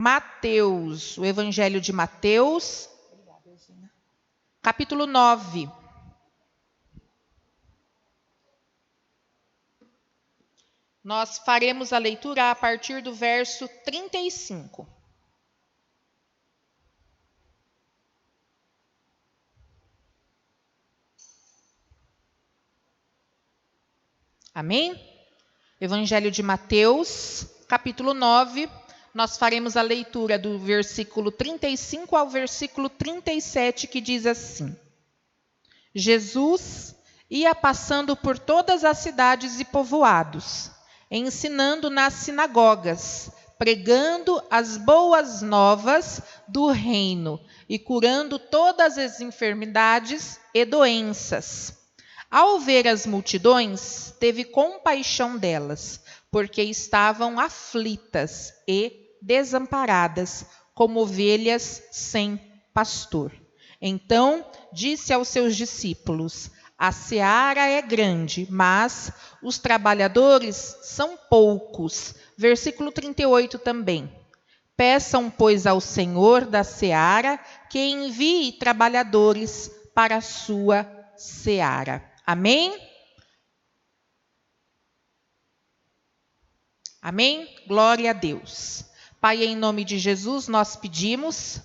Mateus, o Evangelho de Mateus, capítulo 9. Nós faremos a leitura a partir do verso 35. Amém? Evangelho de Mateus, capítulo 9. Nós faremos a leitura do versículo 35 ao versículo 37, que diz assim: Jesus ia passando por todas as cidades e povoados, ensinando nas sinagogas, pregando as boas novas do reino e curando todas as enfermidades e doenças. Ao ver as multidões, teve compaixão delas, porque estavam aflitas e desamparadas, como ovelhas sem pastor. Então disse aos seus discípulos: a seara é grande, mas os trabalhadores são poucos. Versículo 38 também. Peçam, pois, ao Senhor da seara que envie trabalhadores para a sua seara. Amém? Amém? Glória a Deus. Pai, em nome de Jesus, nós pedimos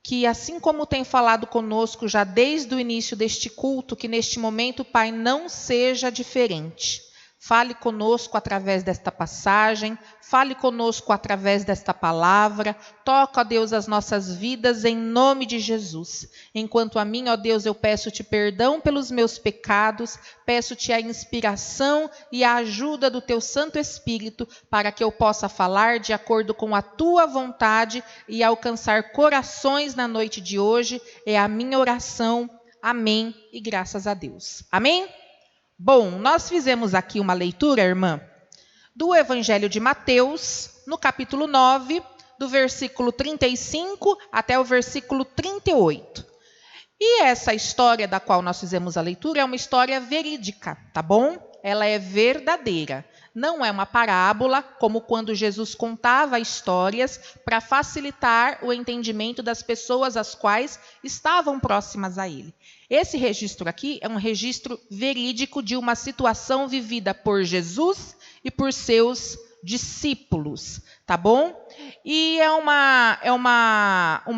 que, assim como tem falado conosco já desde o início deste culto, que neste momento, Pai, não seja diferente. Fale conosco através desta passagem, fale conosco através desta palavra. Toca, ó Deus, as nossas vidas em nome de Jesus. Enquanto a mim, ó Deus, eu peço-te perdão pelos meus pecados, peço-te a inspiração e a ajuda do teu Santo Espírito para que eu possa falar de acordo com a tua vontade e alcançar corações na noite de hoje. É a minha oração. Amém. E graças a Deus. Amém? Bom, nós fizemos aqui uma leitura, irmã, do Evangelho de Mateus, no capítulo 9, do versículo 35 até o versículo 38. E essa história da qual nós fizemos a leitura é uma história verídica, tá bom? Ela é verdadeira. Não é uma parábola, como quando Jesus contava histórias para facilitar o entendimento das pessoas as quais estavam próximas a ele. Esse registro aqui é um registro verídico de uma situação vivida por Jesus e por seus discípulos, tá bom? E é uma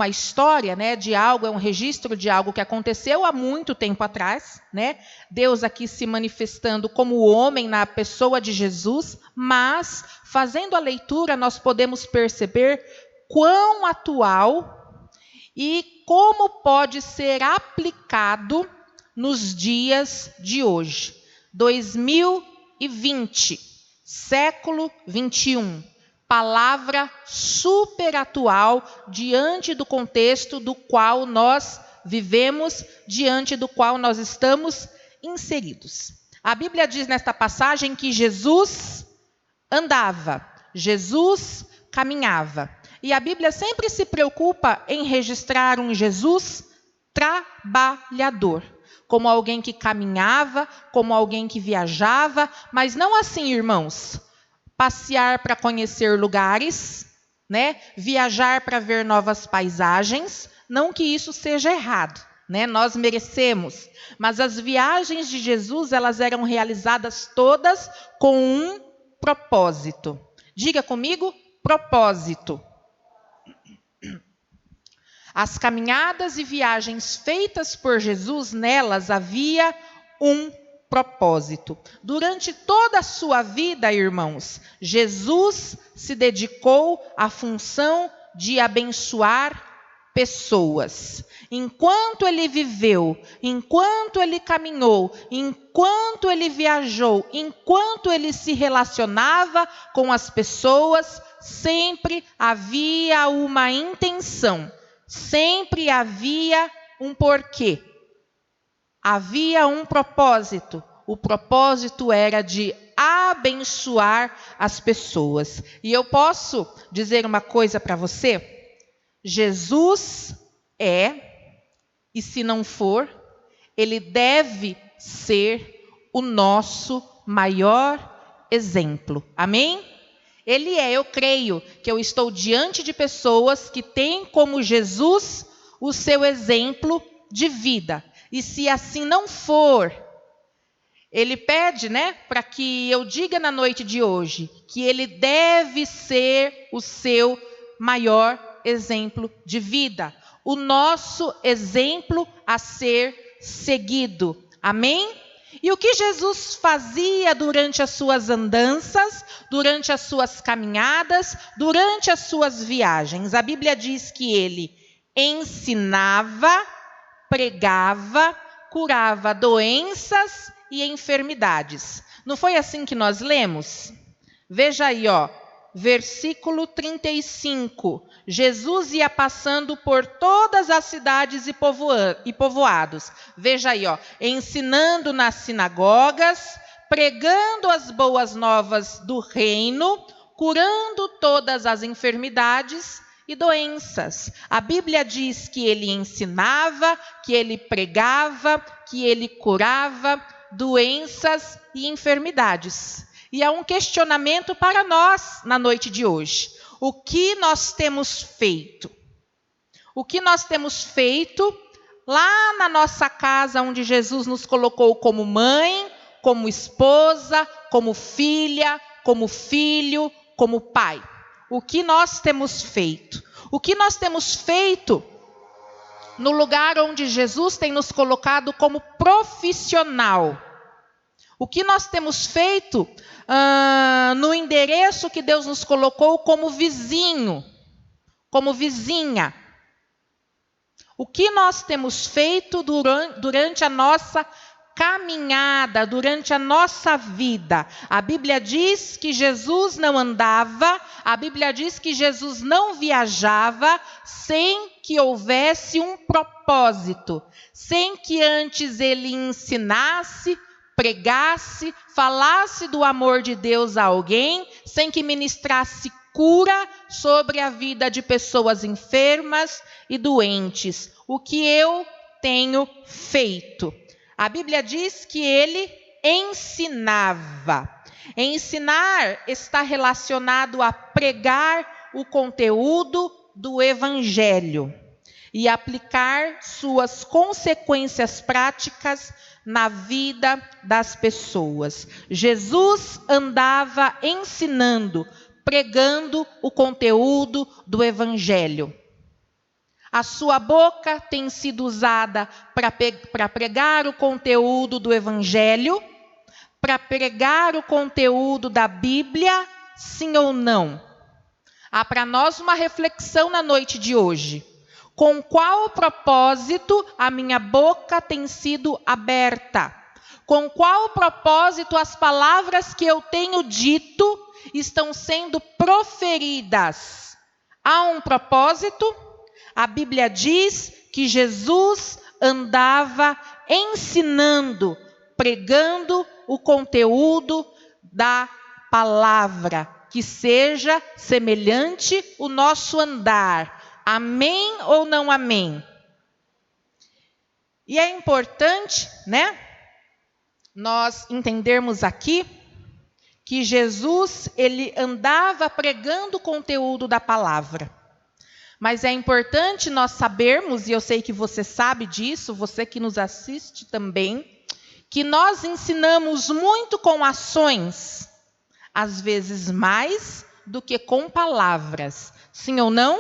história, né, de algo, é um registro de algo que aconteceu há muito tempo atrás, né? Deus aqui se manifestando como homem na pessoa de Jesus, mas fazendo a leitura nós podemos perceber quão atual e como pode ser aplicado nos dias de hoje. 2020, século 21. Palavra super atual diante do contexto do qual nós vivemos, diante do qual nós estamos inseridos. A Bíblia diz nesta passagem que Jesus andava, Jesus caminhava. E a Bíblia sempre se preocupa em registrar um Jesus trabalhador, como alguém que caminhava, como alguém que viajava, mas não assim, irmãos. Passear para conhecer lugares, né? Viajar para ver novas paisagens, não que isso seja errado, né? Nós merecemos, mas as viagens de Jesus, elas eram realizadas todas com um propósito. Diga comigo, propósito. As caminhadas e viagens feitas por Jesus, nelas havia um propósito. Durante toda a sua vida, irmãos, Jesus se dedicou à função de abençoar pessoas. Enquanto ele viveu, enquanto ele caminhou, enquanto ele viajou, enquanto ele se relacionava com as pessoas, sempre havia uma intenção, sempre havia um porquê. Havia um propósito. O propósito era de abençoar as pessoas. E eu posso dizer uma coisa para você? Jesus é, e se não for, ele deve ser o nosso maior exemplo. Amém? Eu creio que eu estou diante de pessoas que têm como Jesus o seu exemplo de vida. E se assim não for, ele pede, para que eu diga na noite de hoje que ele deve ser o seu maior exemplo de vida, o nosso exemplo a ser seguido. Amém? E o que Jesus fazia durante as suas andanças, durante as suas caminhadas, durante as suas viagens? A Bíblia diz que ele ensinava, pregava, curava doenças e enfermidades. Não foi assim que nós lemos? Veja aí, versículo 35. Jesus ia passando por todas as cidades e povoados. Veja aí, ensinando nas sinagogas, pregando as boas novas do reino, curando todas as enfermidades e doenças. A Bíblia diz que ele ensinava, que ele pregava, que ele curava doenças e enfermidades. E há um questionamento para nós na noite de hoje. O que nós temos feito? O que nós temos feito lá na nossa casa, onde Jesus nos colocou como mãe, como esposa, como filha, como filho, como pai? O que nós temos feito? O que nós temos feito no lugar onde Jesus tem nos colocado como profissional? O que nós temos feito no endereço que Deus nos colocou como vizinho, como vizinha? O que nós temos feito durante a nossa caminhada, durante a nossa vida? A Bíblia diz que Jesus não andava, a Bíblia diz que Jesus não viajava sem que houvesse um propósito, sem que antes ele ensinasse, pregasse, falasse do amor de Deus a alguém, sem que ministrasse cura sobre a vida de pessoas enfermas e doentes. O que eu tenho feito? A Bíblia diz que ele ensinava. Ensinar está relacionado a pregar o conteúdo do Evangelho e aplicar suas consequências práticas na vida das pessoas. Jesus andava ensinando, pregando o conteúdo do Evangelho. A sua boca tem sido usada para pregar o conteúdo do Evangelho, para pregar o conteúdo da Bíblia, sim ou não? Há para nós uma reflexão na noite de hoje. Com qual propósito a minha boca tem sido aberta? Com qual propósito as palavras que eu tenho dito estão sendo proferidas? Há um propósito? A Bíblia diz que Jesus andava ensinando, pregando o conteúdo da palavra, que seja semelhante o nosso andar. Amém ou não amém? E é importante, nós entendermos aqui que Jesus, ele andava pregando o conteúdo da palavra. Mas é importante nós sabermos, e eu sei que você sabe disso, você que nos assiste também, que nós ensinamos muito com ações, às vezes mais do que com palavras. Sim ou não?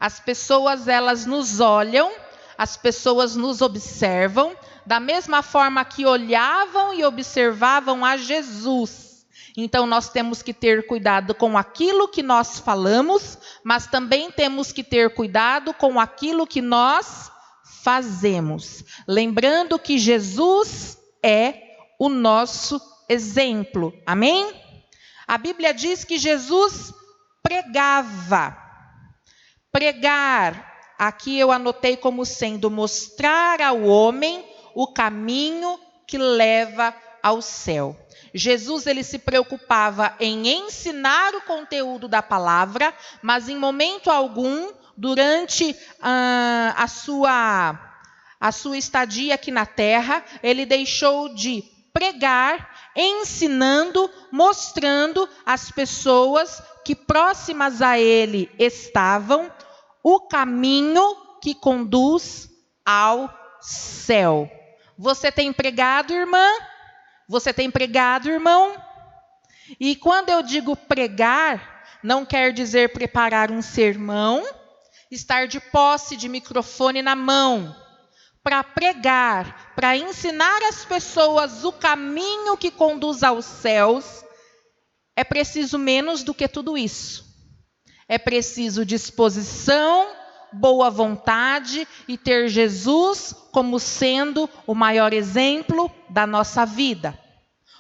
As pessoas, elas nos olham, as pessoas nos observam, da mesma forma que olhavam e observavam a Jesus. Então, nós temos que ter cuidado com aquilo que nós falamos, mas também temos que ter cuidado com aquilo que nós fazemos. Lembrando que Jesus é o nosso exemplo. Amém? A Bíblia diz que Jesus pregava. Pregar, aqui eu anotei como sendo mostrar ao homem o caminho que leva ao céu. Jesus, ele se preocupava em ensinar o conteúdo da palavra, mas em momento algum, durante a sua estadia aqui na terra, ele deixou de pregar ensinando, mostrando às pessoas que próximas a ele estavam o caminho que conduz ao céu. Você tem pregado, irmã? Você tem pregado, irmão? E quando eu digo pregar, não quer dizer preparar um sermão, estar de posse de microfone na mão, para pregar, para ensinar às pessoas o caminho que conduz aos céus, é preciso menos do que tudo isso. É preciso disposição, boa vontade e ter Jesus como sendo o maior exemplo da nossa vida.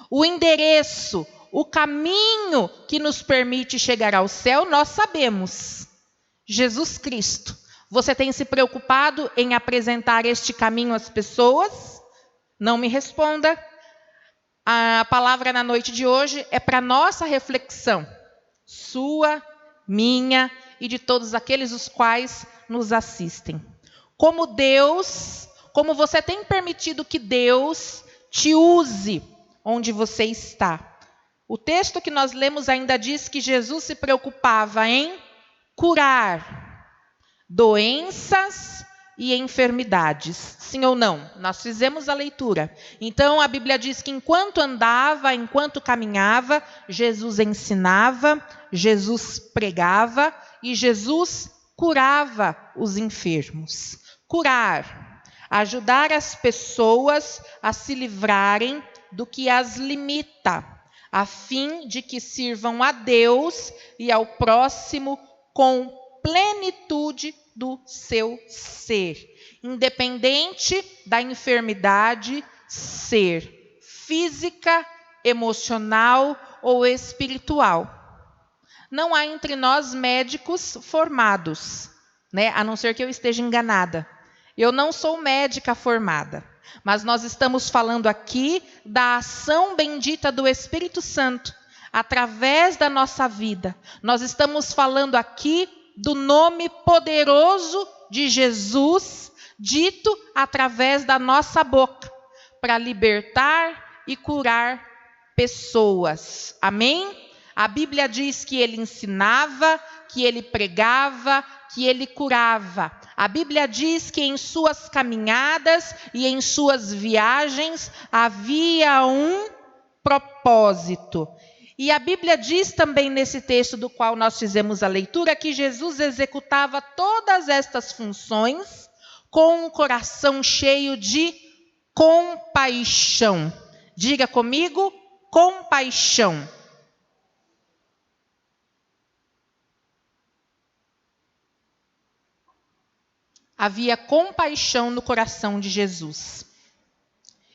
O endereço, o caminho que nos permite chegar ao céu, nós sabemos. Jesus Cristo. Você tem se preocupado em apresentar este caminho às pessoas? Não me responda. A palavra na noite de hoje é para nossa reflexão. Sua, minha e de todos aqueles os quais nos assistem. Como você tem permitido que Deus te use onde você está. O texto que nós lemos ainda diz que Jesus se preocupava em curar doenças e enfermidades. Sim ou não? Nós fizemos a leitura. Então a Bíblia diz que enquanto andava, enquanto caminhava, Jesus ensinava, Jesus pregava e Jesus curava os enfermos. Curar, ajudar as pessoas a se livrarem do que as limita, a fim de que sirvam a Deus e ao próximo com plenitude do seu ser, independente da enfermidade ser física, emocional ou espiritual. Não há entre nós médicos formados, né? A não ser que eu esteja enganada. Eu não sou médica formada, mas nós estamos falando aqui da ação bendita do Espírito Santo através da nossa vida. Nós estamos falando aqui do nome poderoso de Jesus, dito através da nossa boca, para libertar e curar pessoas. Amém? A Bíblia diz que ele ensinava, que ele pregava, que ele curava. A Bíblia diz que em suas caminhadas e em suas viagens havia um propósito. E a Bíblia diz também nesse texto do qual nós fizemos a leitura que Jesus executava todas estas funções com um coração cheio de compaixão. Diga comigo, compaixão. Havia compaixão no coração de Jesus.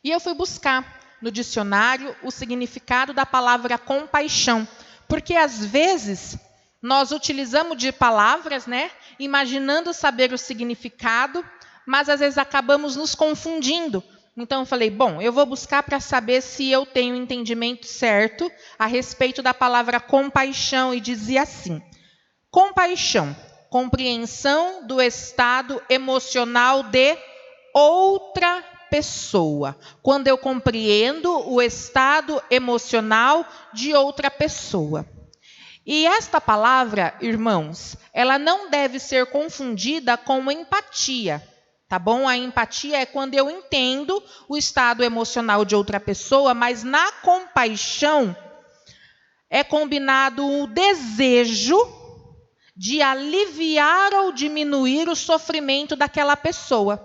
E eu fui buscar no dicionário o significado da palavra compaixão, porque às vezes nós utilizamos de palavras, né, imaginando saber o significado, mas às vezes acabamos nos confundindo. Então eu falei, bom, eu vou buscar para saber se eu tenho o entendimento certo a respeito da palavra compaixão, e dizia assim: compaixão, compreensão do estado emocional de outra pessoa. Quando eu compreendo o estado emocional de outra pessoa. E esta palavra, irmãos, ela não deve ser confundida com empatia, tá bom? A empatia é quando eu entendo o estado emocional de outra pessoa, mas na compaixão é combinado o desejo de aliviar ou diminuir o sofrimento daquela pessoa.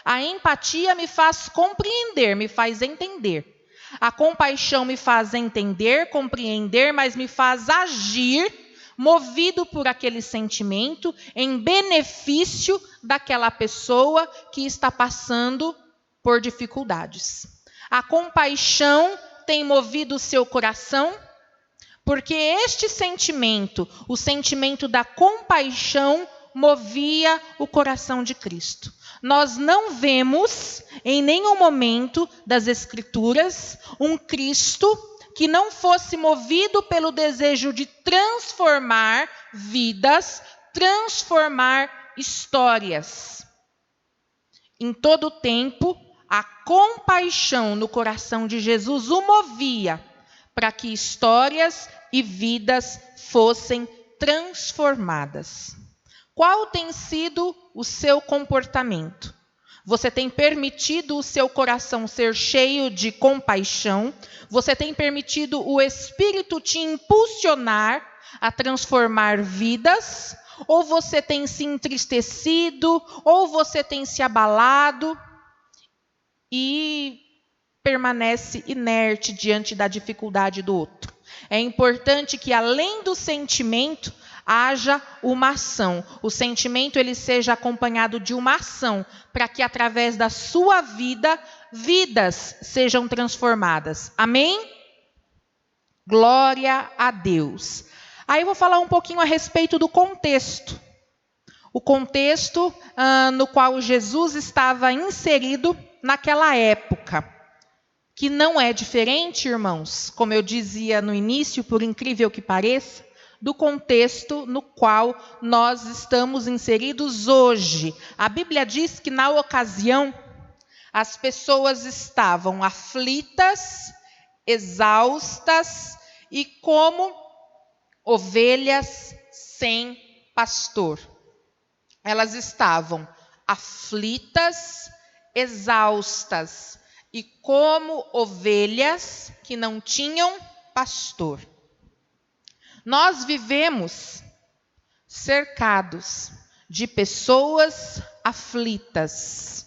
A empatia me faz compreender, me faz entender. A compaixão me faz entender, compreender, mas me faz agir, movido por aquele sentimento, em benefício daquela pessoa que está passando por dificuldades. A compaixão tem movido o seu coração, porque este sentimento, o sentimento da compaixão, movia o coração de Cristo. Nós não vemos em nenhum momento das Escrituras um Cristo que não fosse movido pelo desejo de transformar vidas, transformar histórias. Em todo tempo, A compaixão no coração de Jesus o movia para que histórias e vidas fossem transformadas. Qual tem sido o seu comportamento? Você tem permitido o seu coração ser cheio de compaixão? Você tem permitido o Espírito te impulsionar a transformar vidas? Ou você tem se entristecido? Ou você tem se abalado e permanece inerte diante da dificuldade do outro? É importante que, além do sentimento, haja uma ação. O sentimento ele seja acompanhado de uma ação, para que através da sua vida, vidas sejam transformadas. Amém? Glória a Deus. Aí eu vou falar um pouquinho a respeito do contexto. O contexto no qual Jesus estava inserido naquela época. Que não é diferente, irmãos, como eu dizia no início, por incrível que pareça, do contexto no qual nós estamos inseridos hoje. A Bíblia diz que na ocasião as pessoas estavam aflitas, exaustas e como ovelhas sem pastor. Elas estavam aflitas, exaustas e como ovelhas que não tinham pastor. Nós vivemos cercados de pessoas aflitas.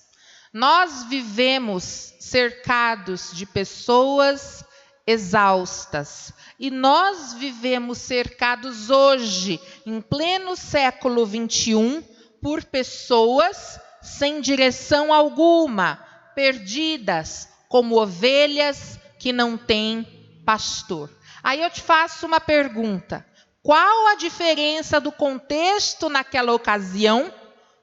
Nós vivemos cercados de pessoas exaustas. E nós vivemos cercados hoje, em pleno século 21, por pessoas sem direção alguma, perdidas, como ovelhas que não têm pastor. Aí eu te faço uma pergunta. Qual a diferença do contexto naquela ocasião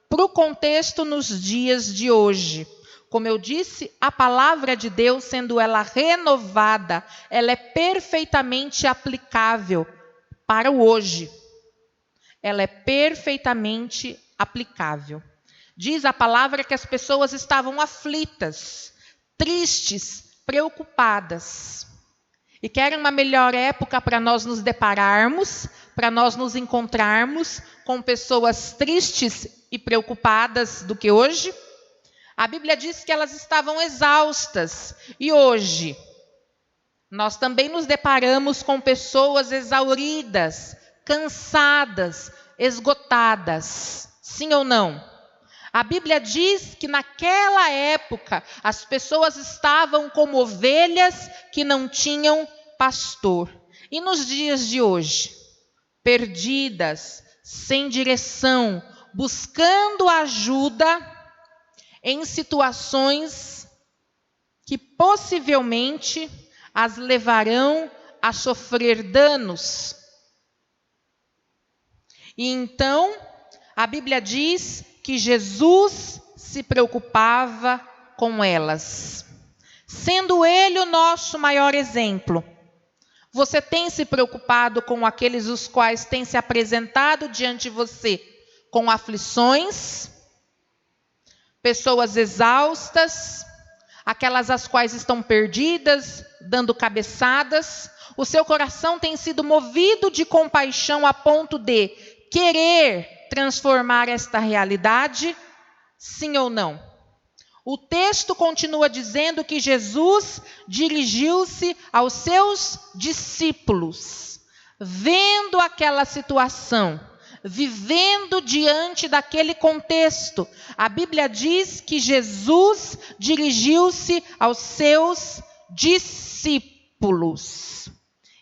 para o contexto nos dias de hoje? Como eu disse, a palavra de Deus, sendo ela renovada, ela é perfeitamente aplicável para o hoje. Ela é perfeitamente aplicável. Diz a palavra que as pessoas estavam aflitas, tristes, preocupadas. E que era uma melhor época para nós nos depararmos, para nós nos encontrarmos com pessoas tristes e preocupadas do que hoje. A Bíblia diz que elas estavam exaustas. E hoje, nós também nos deparamos com pessoas exauridas, cansadas, esgotadas. Sim ou não? A Bíblia diz que naquela época as pessoas estavam como ovelhas que não tinham pastor. E nos dias de hoje, perdidas, sem direção, buscando ajuda em situações que possivelmente as levarão a sofrer danos. E então, a Bíblia diz que Jesus se preocupava com elas, sendo Ele o nosso maior exemplo. Você tem se preocupado com aqueles os quais têm se apresentado diante de você com aflições, pessoas exaustas, aquelas as quais estão perdidas, dando cabeçadas? O seu coração tem sido movido de compaixão a ponto de querer transformar esta realidade? Sim ou não? O texto continua dizendo que Jesus dirigiu-se aos seus discípulos, vendo aquela situação, vivendo diante daquele contexto. A Bíblia diz que Jesus dirigiu-se aos seus discípulos.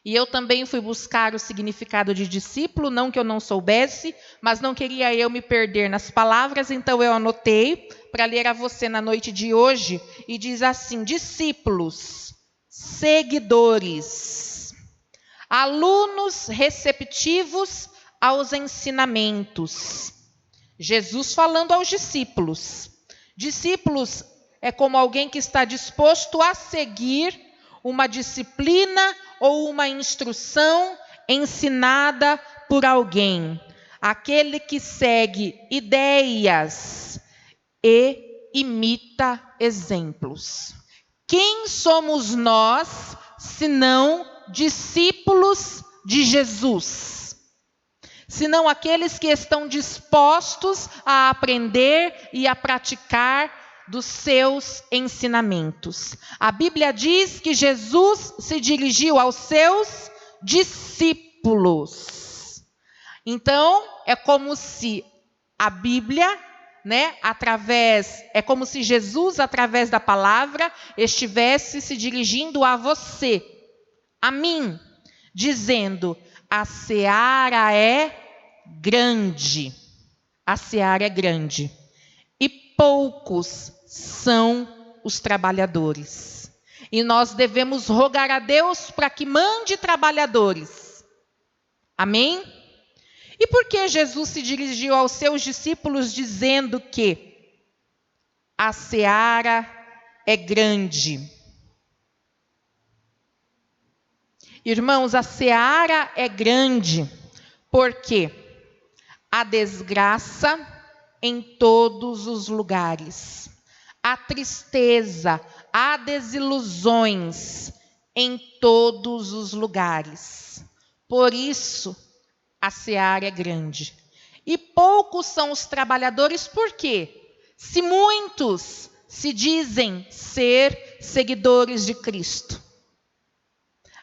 E eu também fui buscar o significado de discípulo, não que eu não soubesse, mas não queria eu me perder nas palavras, então eu anotei para ler a você na noite de hoje, e diz assim: discípulos, seguidores, alunos receptivos aos ensinamentos. Jesus falando aos discípulos. Discípulos é como alguém que está disposto a seguir uma disciplina ou uma instrução ensinada por alguém. Aquele que segue ideias e imita exemplos. Quem somos nós, senão discípulos de Jesus? Senão aqueles que estão dispostos a aprender e a praticar dos seus ensinamentos. A Bíblia diz que Jesus se dirigiu aos seus discípulos. Então, é como se a Bíblia, é como se Jesus, através da palavra, estivesse se dirigindo a você, a mim, dizendo: a seara é grande. A seara é grande. E poucos são os trabalhadores. E nós devemos rogar a Deus para que mande trabalhadores. Amém? E por que Jesus se dirigiu aos seus discípulos dizendo que a seara é grande? Irmãos, a seara é grande porque há desgraça em todos os lugares. Há tristeza, há desilusões em todos os lugares. Por isso, a seara é grande. E poucos são os trabalhadores, por quê? Se muitos se dizem ser seguidores de Cristo.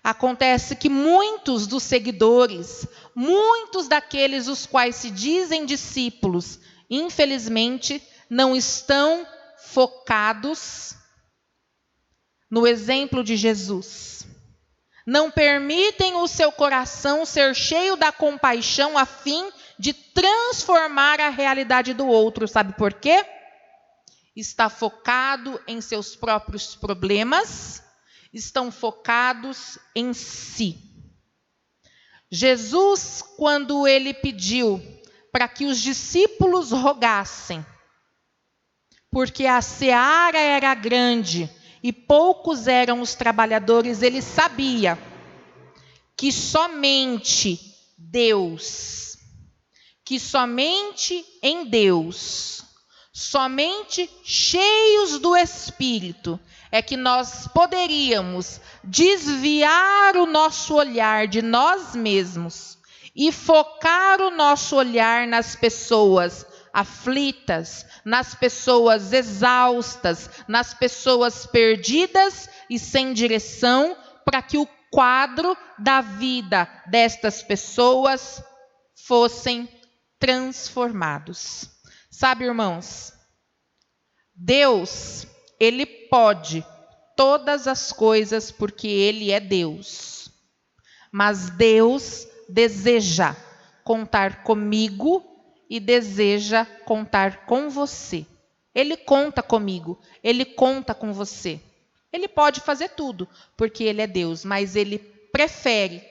Acontece que muitos dos seguidores, muitos daqueles os quais se dizem discípulos, infelizmente, não estão focados no exemplo de Jesus. Não permitem o seu coração ser cheio da compaixão a fim de transformar a realidade do outro. Sabe por quê? Está focado em seus próprios problemas, estão focados em si. Jesus, quando ele pediu para que os discípulos rogassem, porque a seara era grande e poucos eram os trabalhadores, ele sabia que somente Deus, que somente em Deus, somente cheios do Espírito, é que nós poderíamos desviar o nosso olhar de nós mesmos e focar o nosso olhar nas pessoas aflitas, nas pessoas exaustas, nas pessoas perdidas e sem direção, para que o quadro da vida destas pessoas fossem transformados. Sabe, irmãos, Deus, Ele pode todas as coisas porque Ele é Deus. Mas Deus deseja contar comigo e deseja contar com você. Ele conta comigo, Ele conta com você. Ele pode fazer tudo porque Ele é Deus, mas Ele prefere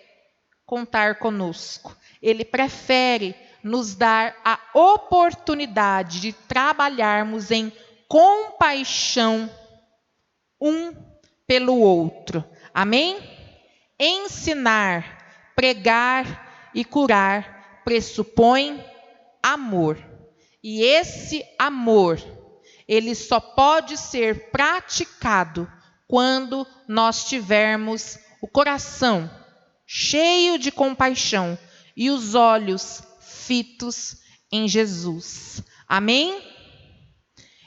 contar conosco. Ele prefere nos dar a oportunidade de trabalharmos em compaixão um pelo outro. Amém? Ensinar, pregar e curar pressupõe amor. E esse amor, ele só pode ser praticado quando nós tivermos o coração cheio de compaixão e os olhos fitos em Jesus. Amém?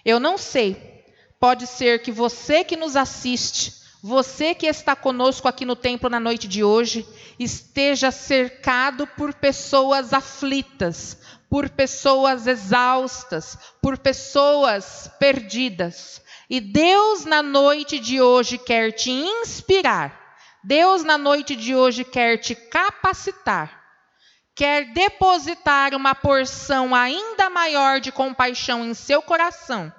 Eu não sei, pode ser que você que nos assiste, você que está conosco aqui no templo na noite de hoje, esteja cercado por pessoas aflitas, por pessoas exaustas, por pessoas perdidas. E Deus na noite de hoje quer te inspirar, Deus na noite de hoje quer te capacitar, quer depositar uma porção ainda maior de compaixão em seu coração,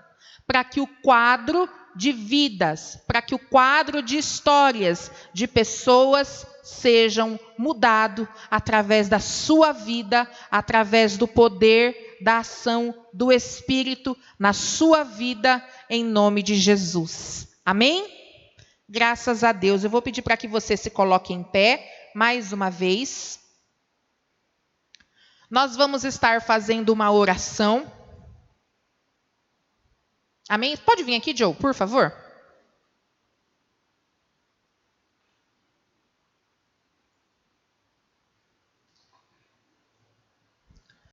para que o quadro de vidas, para que o quadro de histórias de pessoas sejam mudado através da sua vida, através do poder da ação do Espírito na sua vida, em nome de Jesus. Amém? Graças a Deus. Eu vou pedir para que você se coloque em pé mais uma vez. Nós vamos estar fazendo uma oração. Amém? Pode vir aqui, Joe, por favor?